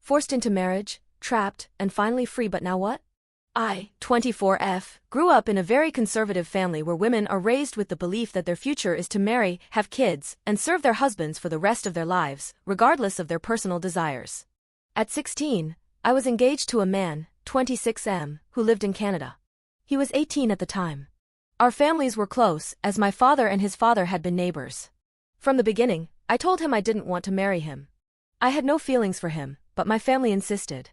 Forced into marriage, trapped, and finally free, but now what? I, 24F, grew up in a very conservative family where women are raised with the belief that their future is to marry, have kids, and serve their husbands for the rest of their lives, regardless of their personal desires. At 16, I was engaged to a man, 26M, who lived in Canada. He was 18 at the time. Our families were close, as my father and his father had been neighbors. From the beginning, I told him I didn't want to marry him. I had no feelings for him, but my family insisted.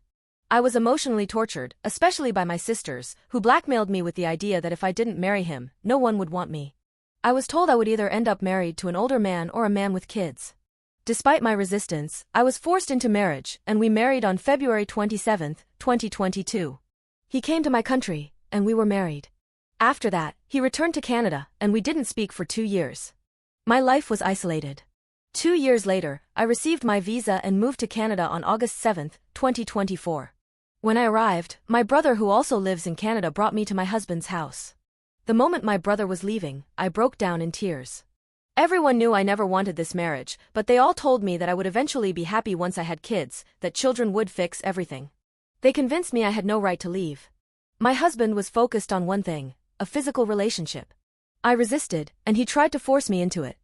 I was emotionally tortured, especially by my sisters, who blackmailed me with the idea that if I didn't marry him, no one would want me. I was told I would either end up married to an older man or a man with kids. Despite my resistance, I was forced into marriage, and we married on February 27, 2022. He came to my country, and we were married. After that, he returned to Canada, and we didn't speak for 2 years. My life was isolated. 2 years later, I received my visa and moved to Canada on August 7, 2024. When I arrived, my brother, who also lives in Canada, brought me to my husband's house. The moment my brother was leaving, I broke down in tears. Everyone knew I never wanted this marriage, but they all told me that I would eventually be happy once I had kids, that children would fix everything. They convinced me I had no right to leave. My husband was focused on one thing, a physical relationship. I resisted, and he tried to force me into it.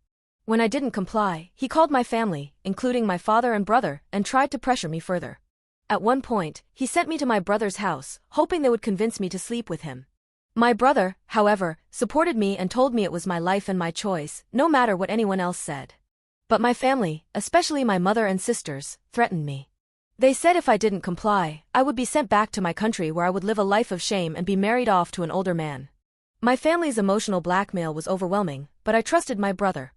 When I didn't comply, he called my family, including my father and brother, and tried to pressure me further. At one point, he sent me to my brother's house, hoping they would convince me to sleep with him. My brother, however, supported me and told me it was my life and my choice, no matter what anyone else said. But my family, especially my mother and sisters, threatened me. They said if I didn't comply, I would be sent back to my country where I would live a life of shame and be married off to an older man. My family's emotional blackmail was overwhelming, but I trusted my brother.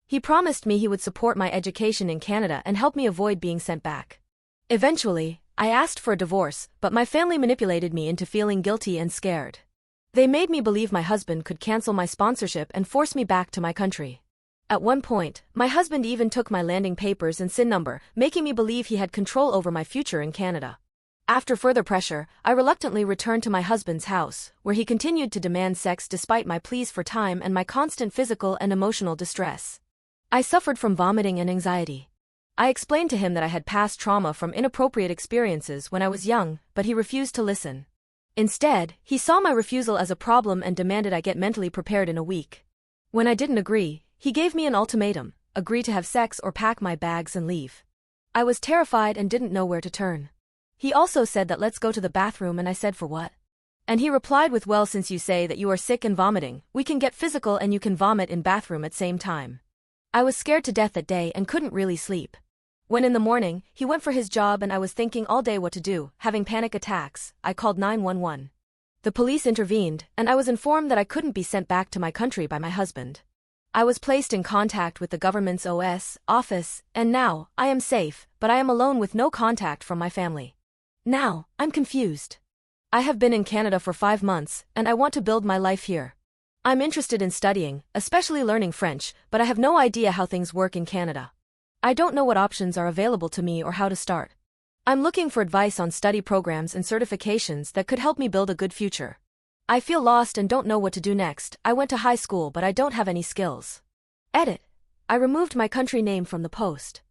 He promised me he would support my education in Canada and help me avoid being sent back. Eventually, I asked for a divorce, but my family manipulated me into feeling guilty and scared. They made me believe my husband could cancel my sponsorship and force me back to my country. At one point, my husband even took my landing papers and SIN number, making me believe he had control over my future in Canada. After further pressure, I reluctantly returned to my husband's house, where he continued to demand sex despite my pleas for time and my constant physical and emotional distress. I suffered from vomiting and anxiety. I explained to him that I had past trauma from inappropriate experiences when I was young, but he refused to listen. Instead, he saw my refusal as a problem and demanded I get mentally prepared in a week. When I didn't agree, he gave me an ultimatum: agree to have sex or pack my bags and leave. I was terrified and didn't know where to turn. He also said that let's go to the bathroom, and I said for what? And he replied with, well, since you say that you are sick and vomiting, we can get physical and you can vomit in bathroom at same time. I was scared to death that day and couldn't really sleep. When in the morning, he went for his job and I was thinking all day what to do, having panic attacks, I called 911. The police intervened, and I was informed that I couldn't be sent back to my country by my husband. I was placed in contact with the government's office, and now, I am safe, but I am alone with no contact from my family. Now, I'm confused. I have been in Canada for 5 months, and I want to build my life here. I'm interested in studying, especially learning French, but I have no idea how things work in Canada. I don't know what options are available to me or how to start. I'm looking for advice on study programs and certifications that could help me build a good future. I feel lost and don't know what to do next. I went to high school, but I don't have any skills. Edit. I removed my country name from the post.